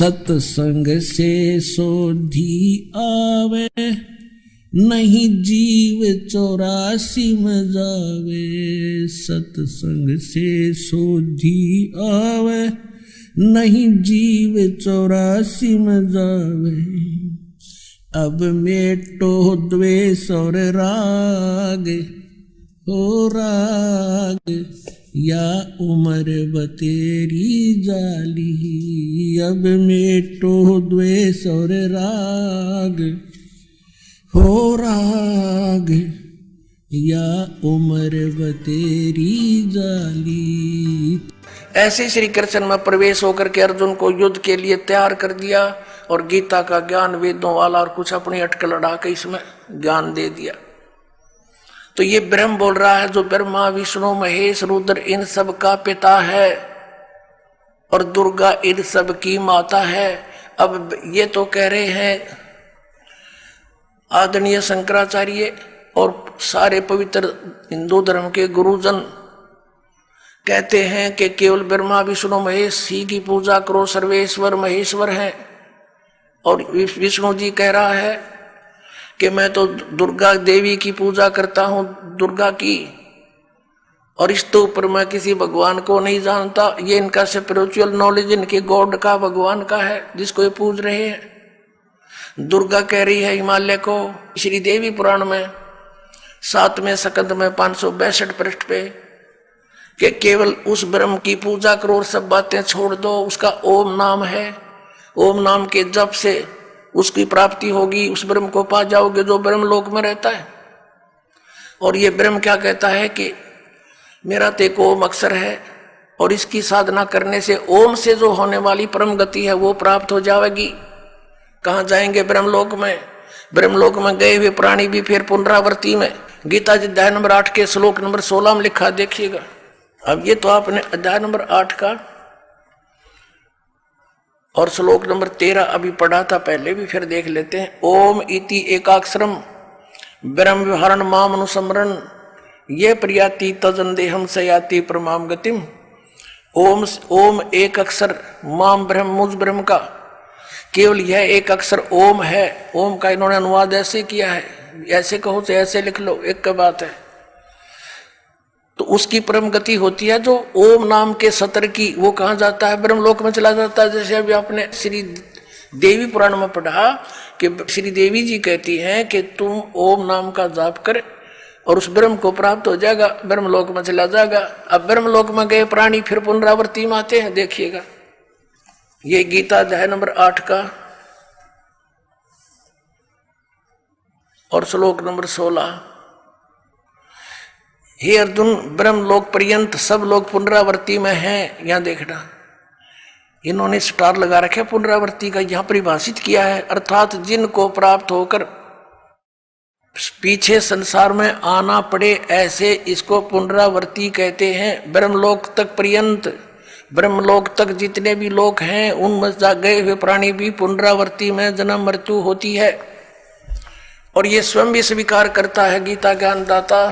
सत्संग से सोधी आवे, नहीं जीव 84 में जावे। सत्संग से सोधी आवे, नहीं जीव 84 में जावे। अब मेटो द्वेष और राग, हो राग या उम्र बतेरी जाली। अब मेटो द्वेष और राग, हो राग या उम्र बतेरी जाली। ऐसे श्री कृष्ण में प्रवेश होकर के अर्जुन को युद्ध के लिए तैयार कर दिया और गीता का ज्ञान वेदों वाला और कुछ अपनी अटकल लड़ा के इसमें ज्ञान दे दिया। तो ये ब्रह्म बोल रहा है जो ब्रह्मा विष्णु महेश रुद्र इन सब का पिता है और दुर्गा इन सब की माता है। अब ये तो कह रहे हैं आदरणीय शंकराचार्य और सारे पवित्र हिंदू धर्म के गुरुजन कहते हैं कि केवल ब्रह्मा विष्णु महेश ही की पूजा करो, सर्वेश्वर महेश्वर है। और विष्णु जी कह रहा है कि मैं तो दुर्गा देवी की पूजा करता हूं, दुर्गा की, और इसके ऊपर मैं किसी भगवान को नहीं जानता। ये इनका स्पिरिचुअल नॉलेज इनके गॉड का, भगवान का है जिसको ये पूज रहे हैं। दुर्गा कह रही है हिमालय को श्री देवी पुराण में 7वें स्कंद में 562 पृष्ठ पे कि केवल उस ब्रह्म की पूजा करो और सब बातें छोड़ दो। उसका ओम नाम है, ओम नाम के जप से उसकी प्राप्ति होगी, उस ब्रह्म को पा जाओगे जो ब्रह्म लोक में रहता है। और ये ब्रह्म क्या कहता है कि मेरा तेको ओम अक्षर है और इसकी साधना करने से ओम से जो होने वाली परम गति है वो प्राप्त हो जाएगी। कहाँ जाएंगे? ब्रह्मलोक में। ब्रह्मलोक में गए हुए प्राणी भी फिर पुनरावृत्ति में। गीता जी अध्याय नंबर 8 के श्लोक नंबर 16 में लिखा, देखिएगा। अब ये तो आपने अध्याय नंबर 8 का और श्लोक नंबर 13 अभी पढ़ा था पहले भी, फिर देख लेते हैं। ओम इति एकाक्षरम ब्रह्म विहरण माम अनुसमरण, ये प्रियाति तजन देहम सयाति परमाम गतिम। ओम ओम एक अक्षर, माम ब्रह्म मुझ ब्रह्म का, केवल यह एक अक्षर ओम है। ओम का इन्होंने अनुवाद ऐसे किया है, ऐसे कहो तो ऐसे लिख लो, एक का बात है। तो उसकी परम गति होती है जो ओम नाम के सत्र की, वो कहाँ जाता है? ब्रह्मलोक में चला जाता है। जैसे अभी आपने श्री देवी पुराण में पढ़ा कि श्री देवी जी कहती हैं कि तुम ओम नाम का जाप कर और उस ब्रह्म को प्राप्त हो जाएगा, ब्रह्मलोक में चला जाएगा। अब ब्रह्मलोक में गए प्राणी फिर पुनरावृत्ति में आते हैं, देखिएगा। ये गीता अध्याय नंबर 8 का और श्लोक नंबर 16। हे अर्जुन, ब्रह्मलोक पर्यंत सब लोग पुनरावृत्ति में हैं। यहां देखना, इन्होंने स्टार लगा रखे पुनरावृत्ति का, यहां परिभाषित किया है, अर्थात जिनको प्राप्त होकर पीछे संसार में आना पड़े, ऐसे इसको पुनरावृत्ति कहते हैं। ब्रह्मलोक तक पर्यंत, ब्रह्मलोक तक जितने भी लोग हैं उनमें गए हुए प्राणी भी पुनरावृत्ति में जन्म मृत्यु होती है। और ये स्वयं भी स्वीकार करता है गीता ज्ञानदाता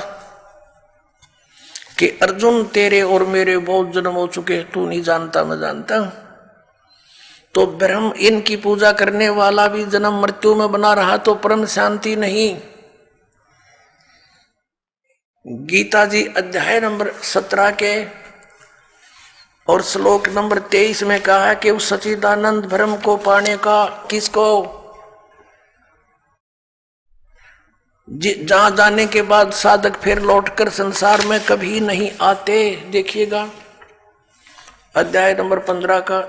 कि अर्जुन तेरे और मेरे बहुत जन्म हो चुके, तू नहीं जानता मैं जानता। तो ब्रह्म इनकी पूजा करने वाला भी जन्म मृत्यु में बना रहा तो परम शांति नहीं। गीता जी अध्याय नंबर 17 के और श्लोक नंबर 23 में कहा है कि उस सच्चिदानंद ब्रह्म को पाने का किसको, जहां जाने के बाद साधक फिर लौटकर संसार में कभी नहीं आते। देखिएगा अध्याय नंबर 15 का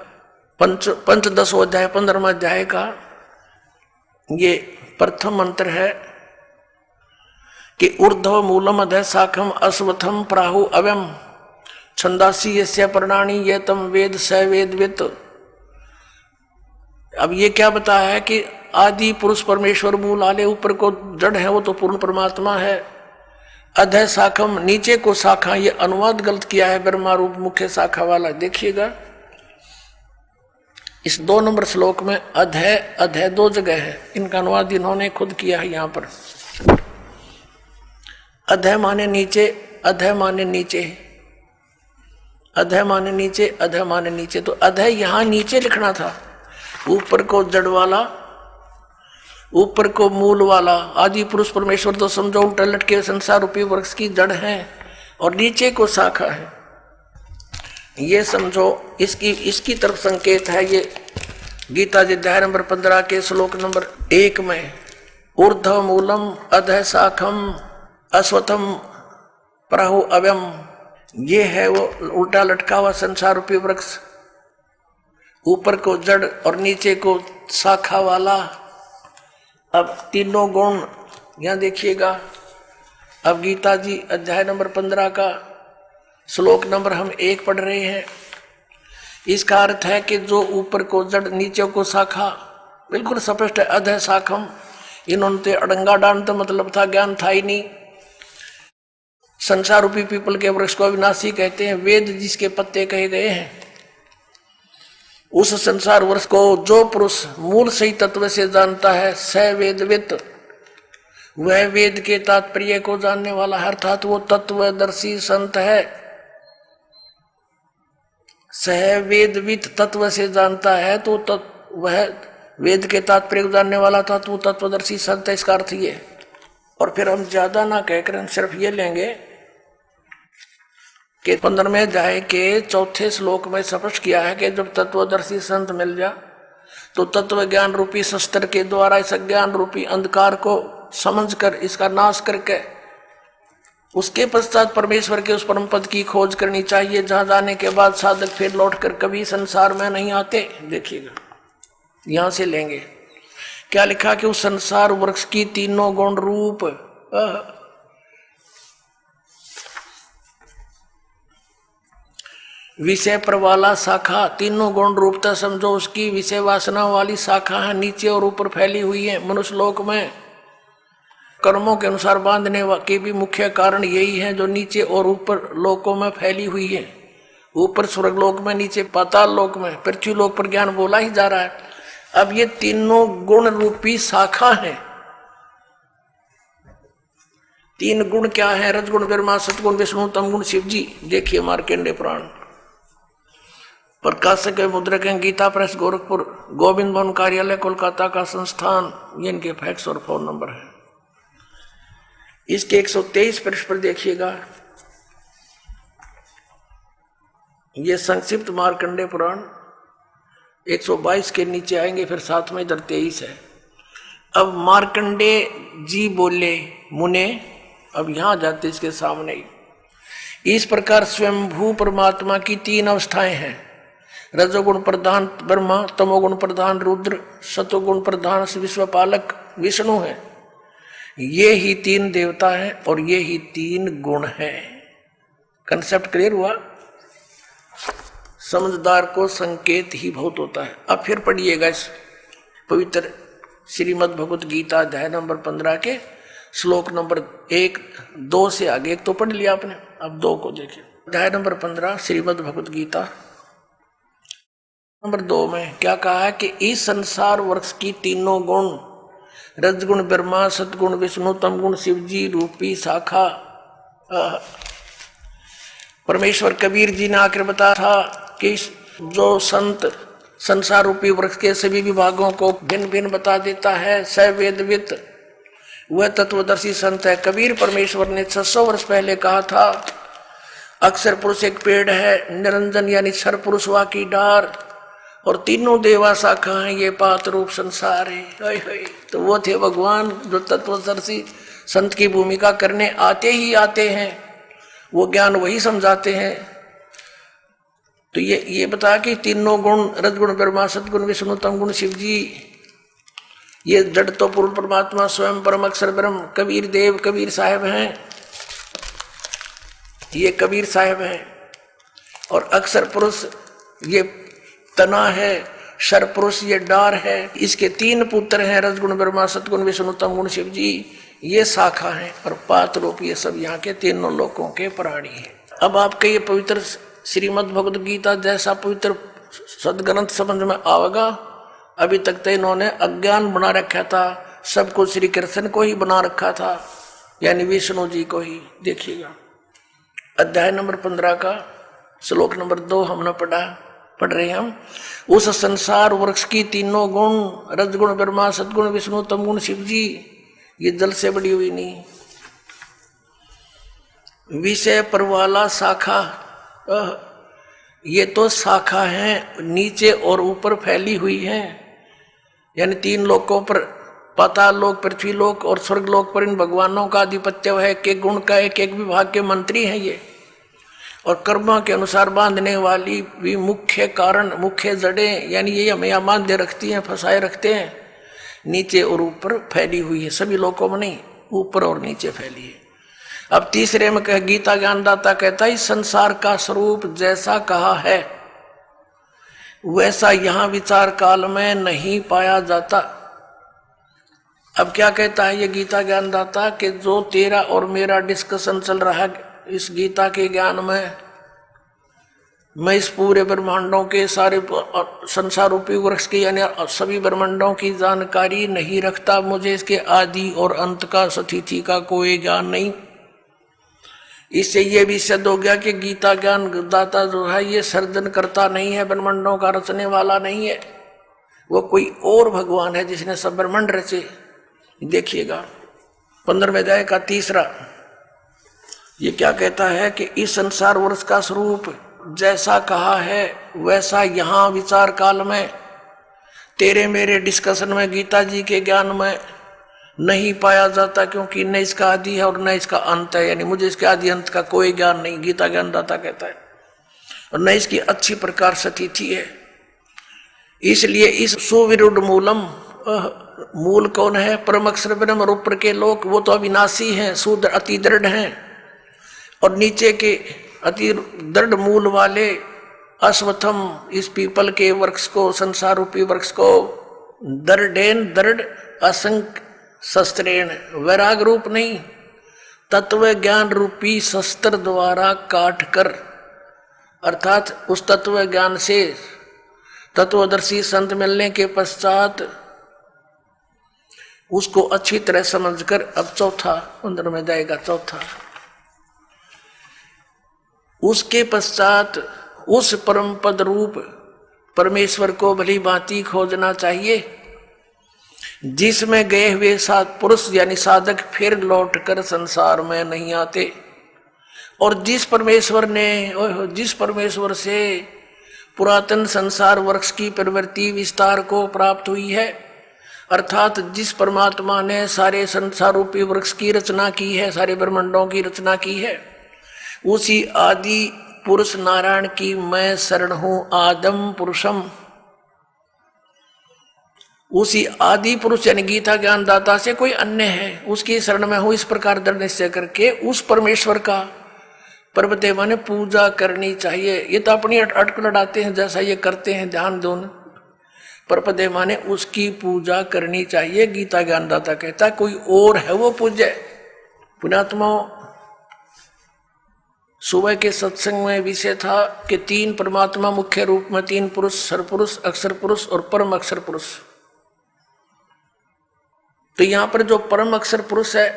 पंचदशो अध्याय 15वां अध्याय का ये प्रथम मंत्र है कि ऊर्ध्व मूलम अधः शाखम अश्वत्थम प्राहु अव्यम छंदासी यस्य पर्णानि ये तम वेद स वेदवित्। अब ये क्या बताया है कि आदि पुरुष परमेश्वर मूल आले ऊपर को जड़ है वो तो पूर्ण परमात्मा है। अधः शाखम नीचे को शाखा, ये अनुवाद गलत किया है ब्रह्मा रूप मुख्य शाखा वाला। देखिएगा इस 2 नंबर श्लोक में अधः अधः 2 जगह है, इनका अनुवाद इन्होंने खुद किया है। यहां पर अधः माने नीचे, अधः माने नीचे, अधः माने नीचे, अधः माने नीचे। तो अधः यहां नीचे लिखना था, ऊपर को जड़ वाला, ऊपर को मूल वाला आदि पुरुष परमेश्वर तो समझो उल्टा लटके संसार रूपी वृक्ष की जड़ है और नीचे को शाखा है, ये समझो। इसकी तरफ संकेत है ये गीता जी अध्याय नंबर 15 के श्लोक नंबर 1 में, ऊर्ध्व मूलम अधः शाखम अश्वत्थम प्राहु अव्यम, ये है वो उल्टा लटका हुआ संसार रूपी वृक्ष, ऊपर को जड़ और नीचे को शाखा वाला। अब तीनों गुण यहां देखिएगा। अब गीता जी अध्याय नंबर 15 का श्लोक नंबर हम 1 पढ़ रहे हैं। इसका अर्थ है कि जो ऊपर को जड़ नीचे को शाखा, बिल्कुल स्पष्ट है, अधः शाखम। इन्होंने तो अड़ंगा डांड तो मतलब था, ज्ञान था ही नहीं। संसार रूपी पीपल के वृक्ष को अविनाशी कहते हैं। वेद जिसके पत्ते कहे गए हैं, उस संसार वृक्ष को जो पुरुष मूल सही तत्व से जानता है, स वेदवित, वह वेद के तात्पर्य को जानने वाला है, अर्थात वो तत्वदर्शी संत है। सह वेदवित तत्व से जानता है तो वह वेद के तात्पर्य को जानने वाला था, तो वो तत्वदर्शी संत है, इसका अर्थ ये। और फिर हम ज्यादा ना कहकर हम सिर्फ ये लेंगे कि 15वें अध्याय के 4थे श्लोक में स्पष्ट किया है कि जब तत्वदर्शी संत मिल जा तो तत्व ज्ञान रूपी शस्त्र के द्वारा इस ज्ञान रूपी अंधकार को समझकर इसका नाश करके उसके पश्चात परमेश्वर के उस परम पद की खोज करनी चाहिए, जहां जाने के बाद साधक फिर लौटकर कभी संसार में नहीं आते। देखिएगा यहां से लेंगे क्या लिखा कि उस संसार वृक्ष की तीनों गुण रूप विषय पर वाला शाखा, तीनों गुण रूपता समझो उसकी विषय वासना वाली शाखा है, नीचे और ऊपर फैली हुई है। मनुष्य लोक में कर्मों के अनुसार बांधने के भी मुख्य कारण यही है, जो नीचे और ऊपर लोकों में फैली हुई है। ऊपर स्वर्ग लोक में, नीचे पाताल लोक में, पृथ्वी लोक पर ज्ञान बोला ही जा रहा है। अब ये तीनों गुण रूपी शाखा है। 3 गुण क्या है? रजगुण ब्रह्मा, सतगुण विष्णु, तमगुण शिव जी। देखिए मार्कंडेय पुराण, प्रकाशक मुद्रक हैं, गीता प्रेस गोरखपुर, गोविंद भवन कार्यालय कोलकाता का संस्थान, ये इनके फैक्स और फोन नंबर है। इसके 123 पृष्ठ पर देखिएगा, ये संक्षिप्त मार्कंडेय पुराण 122 के नीचे आएंगे, फिर साथ में इधर 23 है। अब मार्कंडेय जी बोले मुने, अब यहां जाते इसके सामने ही। इस प्रकार स्वयंभू परमात्मा की 3 अवस्थाएं हैं, रजोगुण प्रधान ब्रह्मा, तमोगुण प्रधान रुद्र, सतोगुण प्रधान विश्वपालक विष्णु है। ये ही 3 देवता हैं और ये ही 3 गुण हैं। कंसेप्ट क्लियर हुआ? समझदार को संकेत ही बहुत होता है। अब फिर पढ़िएगा इस पवित्र श्रीमद् भगवत गीता अध्याय नंबर 15 के श्लोक नंबर 1, 2 से आगे। एक तो पढ़ लिया आपने, अब 2 को देखिए। अध्याय नंबर 15 श्रीमद् भगवत गीता नंबर 2 में क्या कहा है कि इस संसार वृक्ष की तीनों गुण, रजगुण ब्रह्मा, सतगुण विष्णु, तमगुण शिव जी रूपी शाखा, परमेश्वर कबीर जी ने आकर बताया था कि जो संत संसार रूपी वृक्ष के सभी विभागों को भिन्न भिन्न बता देता है, स वेदवित, वह तत्वदर्शी संत है। कबीर परमेश्वर ने 600 वर्ष पहले कहा था, अक्षर पुरुष एक पेड़ है, निरंजन यानी क्षर पुरुष वा की डार, और तीनों देवा शाखा है, ये पात रूप संसार है। तो वो थे भगवान जो तत्वदर्शी संत की भूमिका करने आते ही आते हैं, वो ज्ञान वही समझाते हैं। तो ये बता कि तीनों गुण, रजगुण ब्रह्मा, सतगुण विष्णु, तमगुण शिव जी, ये जड़ तो पूर्ण परमात्मा स्वयं परम अक्षर ब्रह्म कबीर देव कबीर साहब हैं, ये कबीर साहब हैं। और अक्षर पुरुष ये तना है, शर पुरुष ये डार है। इसके 3 पुत्र हैं, रजगुण ब्रह्मा, सतगुण विष्णु, तमगुण शिव जी, ये शाखा है। और पात रूप ये सब यहाँ के तीनों लोकों के प्राणी हैं। अब आपके ये पवित्र श्रीमद् भगवद गीता जैसा पवित्र सदग्रंथ समझ में आवेगा। अभी तक तो इन्होंने अज्ञान बना रखा था, सब कुछ श्री कृष्ण को ही बना रखा था, यानी विष्णु जी को ही। देखिएगा अध्याय नंबर 15 का श्लोक नंबर 2 हमने पढ़ा। पढ़ रहे हैं हम। उस संसार वृक्ष की तीनों गुण, रजगुण ब्रह्मा, सदगुण विष्णु, तमगुण शिव जी, ये जल से बड़ी हुई नहीं। विषय परवाला शाखा, ये तो शाखा है, नीचे और ऊपर फैली हुई है, यानी तीन लोकों पर, पाताल लोक, पृथ्वी लोक और स्वर्ग लोक पर इन भगवानों का आधिपत्य है। एक एक गुण का एक एक विभाग के मंत्री हैं ये, और कर्मों के अनुसार बांधने वाली भी मुख्य कारण, मुख्य जड़ें, यानी ये हमें यहाँ बांधे रखती हैं, फंसाए रखते हैं, नीचे और ऊपर फैली हुई है, सभी लोकों में नहीं, ऊपर और नीचे फैली है। अब तीसरे में कह, गीता ज्ञानदाता कहता है इस संसार का स्वरूप जैसा कहा है वैसा यहाँ विचार काल में नहीं पाया जाता। अब क्या कहता है ये गीता ज्ञानदाता कि जो तेरा और मेरा डिस्कशन चल रहा है इस गीता के ज्ञान में, मैं इस पूरे ब्रह्मांडों के सारे संसार रूपी वृक्ष की यानी सभी ब्रह्मांडों की जानकारी नहीं रखता, मुझे इसके आदि और अंत का, स्थिति का कोई ज्ञान नहीं। इससे ये भी सिद्ध हो गया कि गीता ज्ञान दाता जो है ये सर्जन करता नहीं है, ब्रह्मांडों का रचने वाला नहीं है, वो कोई और भगवान है जिसने सब ब्रह्मांड रचे। देखिएगा 15वें अध्याय का 3, ये क्या कहता है कि इस संसार वृक्ष का स्वरूप जैसा कहा है वैसा यहाँ विचार काल में, तेरे मेरे डिस्कशन में, गीता जी के ज्ञान में नहीं पाया जाता, क्योंकि न इसका आदि है और न इसका अंत है, यानी मुझे इसके आदि अंत का कोई ज्ञान नहीं, गीता ज्ञानदाता कहता है, और न इसकी अच्छी प्रकार स्थिति है। इसलिए इस सुविरुद्ध मूलम, मूल कौन है? परम अक्षर ब्रह्म और ऊपर के लोक, वो तो अविनाशी हैं, शुद्ध अति दृढ़ हैं, और नीचे के अति दृढ़ मूल वाले अश्वत्थम, इस पीपल के वृक्ष को, संसार रूपी वृक्ष को, दृढ़ेन दृढ़ असंख्य शस्त्रेण, वैराग रूप नहीं, तत्व ज्ञान रूपी शस्त्र द्वारा काट कर, अर्थात उस तत्व ज्ञान से तत्वदर्शी संत मिलने के पश्चात उसको अच्छी तरह समझकर, अब चौथा 15 में जाएगा, चौथा, उसके पश्चात उस परम पद रूप परमेश्वर को भली भांति खोजना चाहिए, जिसमें गए हुए पुरुष यानी साधक फिर लौटकर संसार में नहीं आते, और जिस परमेश्वर से पुरातन संसार वृक्ष की प्रवृत्ति विस्तार को प्राप्त हुई है, अर्थात जिस परमात्मा ने सारे संसार रूपी वृक्ष की रचना की है, सारे ब्रह्मांडों की रचना की है, उसी आदि पुरुष नारायण की मैं शरण हूं, आदम पुरुषम, उसी आदि पुरुष यानी गीता ज्ञानदाता से कोई अन्य है उसकी शरण में हूं, इस प्रकार दृढ़ निश्चय करके उस परमेश्वर का पर्वदेवा ने पूजा करनी चाहिए। ये तो अपनी अटक लड़ाते हैं, जैसा ये करते हैं ध्यान दोन, पर्वदेवा ने उसकी पूजा करनी चाहिए। गीता ज्ञानदाता कहता है कोई और है वो पूज्य। पुण्यात्मा, सुबह के सत्संग में विषय था कि 3 परमात्मा मुख्य रूप में, 3 पुरुष, सरपुरुष, अक्षर पुरुष और परम अक्षर पुरुष। तो यहां पर जो परम अक्षर पुरुष है,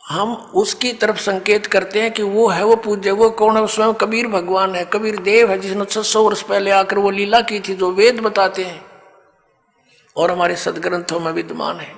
हम उसकी तरफ संकेत करते हैं कि वो है वो पूज्य। वो कौन है? स्वयं कबीर भगवान है, कबीर देव है, जिसने 600 वर्ष पहले आकर वो लीला की थी, जो वेद बताते हैं और हमारे सदग्रंथों में विद्यमान है।